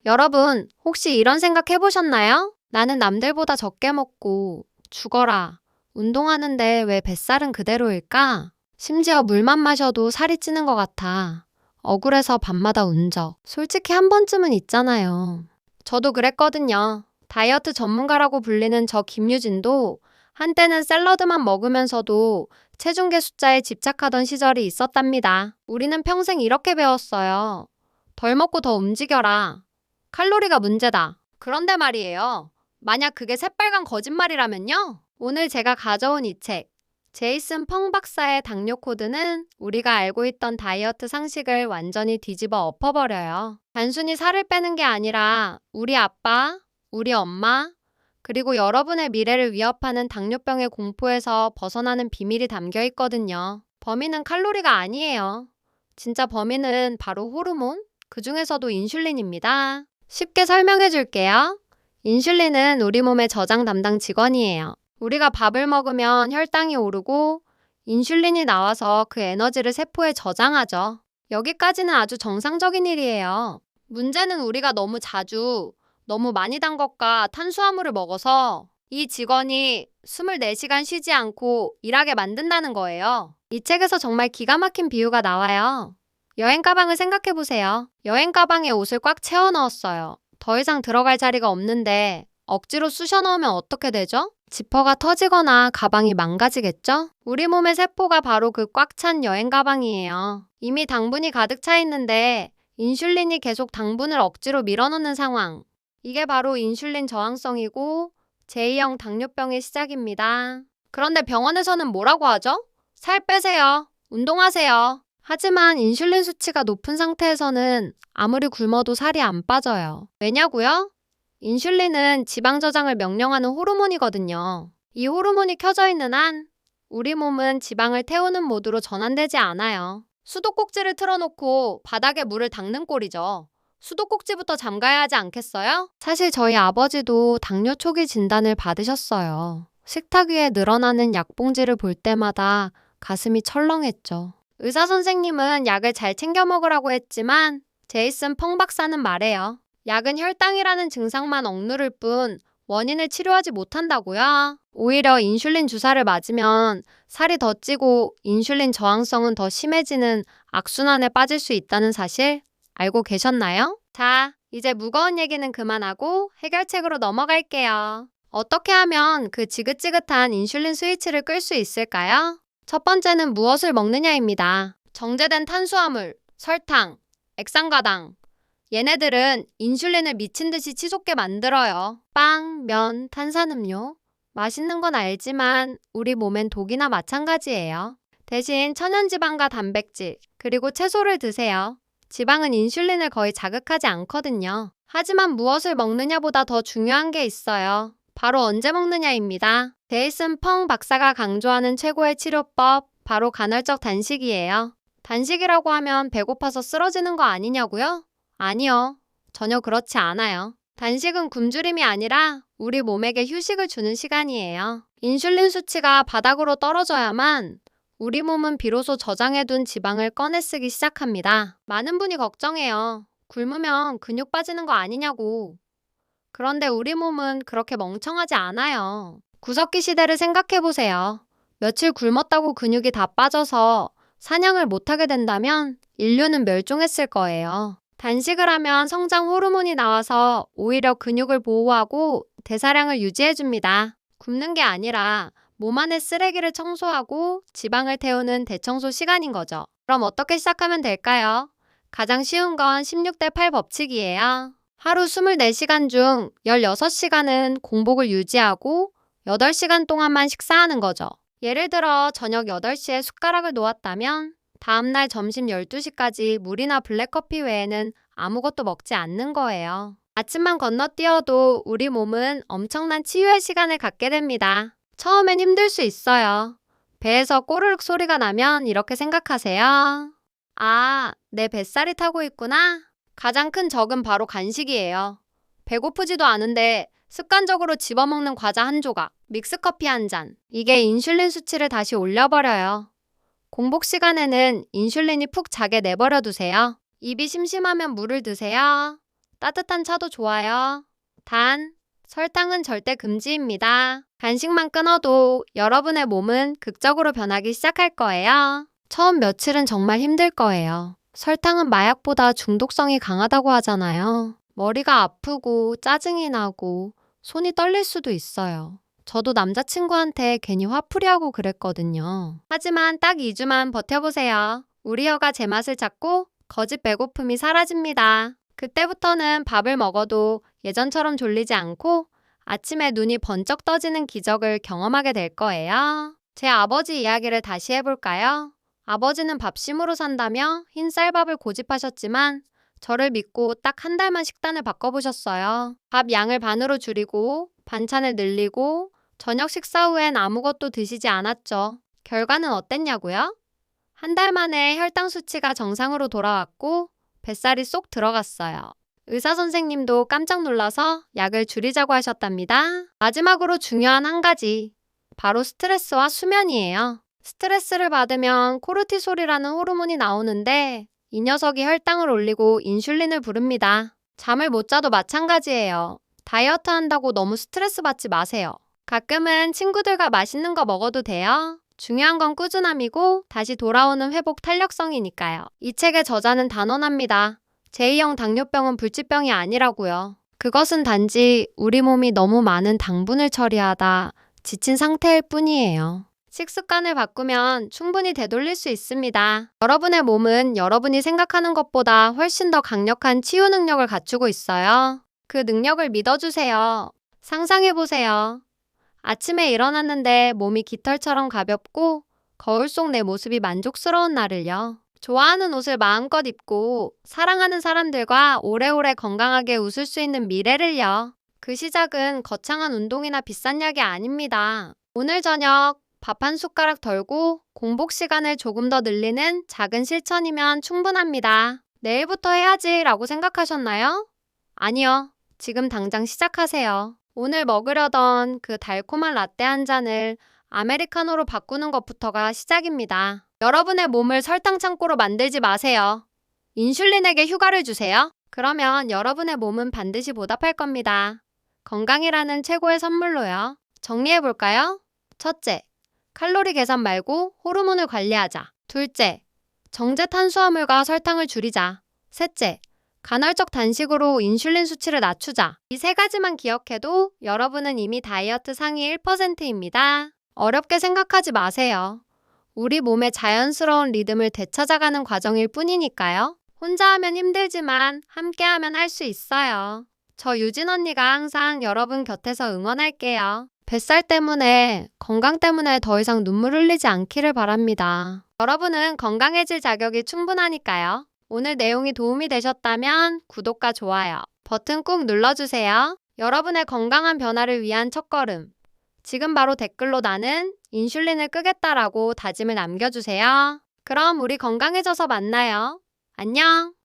여러분, 혹시 이런 생각 해보셨나요? 나는 남들보다 적게 먹고 죽어라. 운동하는데 왜 뱃살은 그대로일까? 심지어 물만 마셔도 살이 찌는 것 같아. 억울해서 밤마다 운 적. 솔직히 한 번쯤은 있잖아요. 저도 그랬거든요. 다이어트 전문가라고 불리는 저 김유진도 한때는 샐러드만 먹으면서도 체중계 숫자에 집착하던 시절이 있었답니다. 우리는 평생 이렇게 배웠어요. 덜 먹고 더 움직여라. 칼로리가 문제다. 그런데 말이에요. 만약 그게 새빨간 거짓말이라면요? 오늘 제가 가져온 이 책, 제이슨 펑 박사의 당뇨 코드는 우리가 알고 있던 다이어트 상식을 완전히 뒤집어 엎어버려요. 단순히 살을 빼는 게 아니라 우리 아빠, 우리 엄마, 그리고 여러분의 미래를 위협하는 당뇨병의 공포에서 벗어나는 비밀이 담겨 있거든요. 범인은 칼로리가 아니에요. 진짜 범인은 바로 호르몬, 그 중에서도 인슐린입니다. 쉽게 설명해 줄게요. 인슐린은 우리 몸의 저장 담당 직원이에요. 우리가 밥을 먹으면 혈당이 오르고 인슐린이 나와서 그 에너지를 세포에 저장하죠. 여기까지는 아주 정상적인 일이에요. 문제는 우리가 너무 자주, 너무 많이 단 것과 탄수화물을 먹어서 이 직원이 24시간 쉬지 않고 일하게 만든다는 거예요. 이 책에서 정말 기가 막힌 비유가 나와요. 여행 가방을 생각해 보세요. 여행 가방에 옷을 꽉 채워 넣었어요. 더 이상 들어갈 자리가 없는데 억지로 쑤셔 넣으면 어떻게 되죠? 지퍼가 터지거나 가방이 망가지겠죠? 우리 몸의 세포가 바로 그 꽉 찬 여행 가방이에요. 이미 당분이 가득 차 있는데 인슐린이 계속 당분을 억지로 밀어넣는 상황. 이게 바로 인슐린 저항성이고 제2형 당뇨병의 시작입니다. 그런데 병원에서는 뭐라고 하죠? 살 빼세요. 운동하세요. 하지만 인슐린 수치가 높은 상태에서는 아무리 굶어도 살이 안 빠져요. 왜냐고요? 인슐린은 지방 저장을 명령하는 호르몬이거든요. 이 호르몬이 켜져 있는 한 우리 몸은 지방을 태우는 모드로 전환되지 않아요. 수도꼭지를 틀어놓고 바닥에 물을 닦는 꼴이죠. 수도꼭지부터 잠가야 하지 않겠어요? 사실 저희 아버지도 당뇨 초기 진단을 받으셨어요. 식탁 위에 늘어나는 약봉지를 볼 때마다 가슴이 철렁했죠. 의사 선생님은 약을 잘 챙겨 먹으라고 했지만 제이슨 펑 박사는 말해요. 약은 혈당이라는 증상만 억누를 뿐 원인을 치료하지 못한다고요? 오히려 인슐린 주사를 맞으면 살이 더 찌고 인슐린 저항성은 더 심해지는 악순환에 빠질 수 있다는 사실 알고 계셨나요? 자, 이제 무거운 얘기는 그만하고 해결책으로 넘어갈게요. 어떻게 하면 그 지긋지긋한 인슐린 스위치를 끌 수 있을까요? 첫 번째는 무엇을 먹느냐입니다. 정제된 탄수화물, 설탕, 액상과당. 얘네들은 인슐린을 미친 듯이 치솟게 만들어요. 빵, 면, 탄산음료. 맛있는 건 알지만 우리 몸엔 독이나 마찬가지예요. 대신 천연지방과 단백질, 그리고 채소를 드세요. 지방은 인슐린을 거의 자극하지 않거든요. 하지만 무엇을 먹느냐보다 더 중요한 게 있어요. 바로 언제 먹느냐입니다. 제이슨 펑 박사가 강조하는 최고의 치료법, 바로 간헐적 단식이에요. 단식이라고 하면 배고파서 쓰러지는 거 아니냐고요? 아니요. 전혀 그렇지 않아요. 단식은 굶주림이 아니라 우리 몸에게 휴식을 주는 시간이에요. 인슐린 수치가 바닥으로 떨어져야만 우리 몸은 비로소 저장해둔 지방을 꺼내 쓰기 시작합니다. 많은 분이 걱정해요. 굶으면 근육 빠지는 거 아니냐고. 그런데 우리 몸은 그렇게 멍청하지 않아요. 구석기 시대를 생각해보세요. 며칠 굶었다고 근육이 다 빠져서 사냥을 못하게 된다면 인류는 멸종했을 거예요. 단식을 하면 성장 호르몬이 나와서 오히려 근육을 보호하고 대사량을 유지해줍니다. 굶는 게 아니라 몸 안의 쓰레기를 청소하고 지방을 태우는 대청소 시간인 거죠. 그럼 어떻게 시작하면 될까요? 가장 쉬운 건 16대 8 법칙이에요. 하루 24시간 중 16시간은 공복을 유지하고 8시간 동안만 식사하는 거죠. 예를 들어 저녁 8시에 숟가락을 놓았다면 다음날 점심 12시까지 물이나 블랙커피 외에는 아무것도 먹지 않는 거예요. 아침만 건너뛰어도 우리 몸은 엄청난 치유의 시간을 갖게 됩니다. 처음엔 힘들 수 있어요. 배에서 꼬르륵 소리가 나면 이렇게 생각하세요. 아, 내 뱃살이 타고 있구나. 가장 큰 적은 바로 간식이에요. 배고프지도 않은데 습관적으로 집어먹는 과자 한 조각, 믹스커피 한 잔. 이게 인슐린 수치를 다시 올려버려요. 공복 시간에는 인슐린이 푹 자게 내버려 두세요. 입이 심심하면 물을 드세요. 따뜻한 차도 좋아요. 단, 설탕은 절대 금지입니다. 간식만 끊어도 여러분의 몸은 극적으로 변하기 시작할 거예요. 처음 며칠은 정말 힘들 거예요. 설탕은 마약보다 중독성이 강하다고 하잖아요. 머리가 아프고 짜증이 나고 손이 떨릴 수도 있어요. 저도 남자친구한테 괜히 화풀이하고 그랬거든요. 하지만 딱 2주만 버텨보세요. 우리 혀가 제 맛을 찾고 거짓 배고픔이 사라집니다. 그때부터는 밥을 먹어도 예전처럼 졸리지 않고 아침에 눈이 번쩍 떠지는 기적을 경험하게 될 거예요. 제 아버지 이야기를 다시 해볼까요? 아버지는 밥심으로 산다며 흰 쌀밥을 고집하셨지만 저를 믿고 딱 한 달만 식단을 바꿔보셨어요. 밥 양을 반으로 줄이고 반찬을 늘리고 저녁 식사 후엔 아무것도 드시지 않았죠. 결과는 어땠냐고요? 한 달 만에 혈당 수치가 정상으로 돌아왔고 뱃살이 쏙 들어갔어요. 의사 선생님도 깜짝 놀라서 약을 줄이자고 하셨답니다. 마지막으로 중요한 한 가지, 바로 스트레스와 수면이에요. 스트레스를 받으면 코르티솔이라는 호르몬이 나오는데 이 녀석이 혈당을 올리고 인슐린을 부릅니다. 잠을 못 자도 마찬가지예요. 다이어트 한다고 너무 스트레스 받지 마세요. 가끔은 친구들과 맛있는 거 먹어도 돼요. 중요한 건 꾸준함이고 다시 돌아오는 회복 탄력성이니까요. 이 책의 저자는 단언합니다. 제2형 당뇨병은 불치병이 아니라고요. 그것은 단지 우리 몸이 너무 많은 당분을 처리하다 지친 상태일 뿐이에요. 식습관을 바꾸면 충분히 되돌릴 수 있습니다. 여러분의 몸은 여러분이 생각하는 것보다 훨씬 더 강력한 치유 능력을 갖추고 있어요. 그 능력을 믿어주세요. 상상해보세요. 아침에 일어났는데 몸이 깃털처럼 가볍고 거울 속 내 모습이 만족스러운 날을요. 좋아하는 옷을 마음껏 입고 사랑하는 사람들과 오래오래 건강하게 웃을 수 있는 미래를요. 그 시작은 거창한 운동이나 비싼 약이 아닙니다. 오늘 저녁 밥 한 숟가락 덜고 공복 시간을 조금 더 늘리는 작은 실천이면 충분합니다. 내일부터 해야지 라고 생각하셨나요? 아니요. 지금 당장 시작하세요. 오늘 먹으려던 그 달콤한 라떼 한 잔을 아메리카노로 바꾸는 것부터가 시작입니다. 여러분의 몸을 설탕 창고로 만들지 마세요. 인슐린에게 휴가를 주세요. 그러면 여러분의 몸은 반드시 보답할 겁니다. 건강이라는 최고의 선물로요. 정리해볼까요? 첫째, 칼로리 계산 말고 호르몬을 관리하자. 둘째, 정제 탄수화물과 설탕을 줄이자. 셋째, 간헐적 단식으로 인슐린 수치를 낮추자. 이 세 가지만 기억해도 여러분은 이미 다이어트 상위 1%입니다. 어렵게 생각하지 마세요. 우리 몸의 자연스러운 리듬을 되찾아가는 과정일 뿐이니까요. 혼자 하면 힘들지만 함께 하면 할 수 있어요. 저 유진 언니가 항상 여러분 곁에서 응원할게요. 뱃살 때문에, 건강 때문에 더 이상 눈물 흘리지 않기를 바랍니다. 여러분은 건강해질 자격이 충분하니까요. 오늘 내용이 도움이 되셨다면 구독과 좋아요 버튼 꾹 눌러주세요. 여러분의 건강한 변화를 위한 첫걸음. 지금 바로 댓글로 나는 인슐린을 끄겠다라고 다짐을 남겨주세요. 그럼 우리 건강해져서 만나요. 안녕!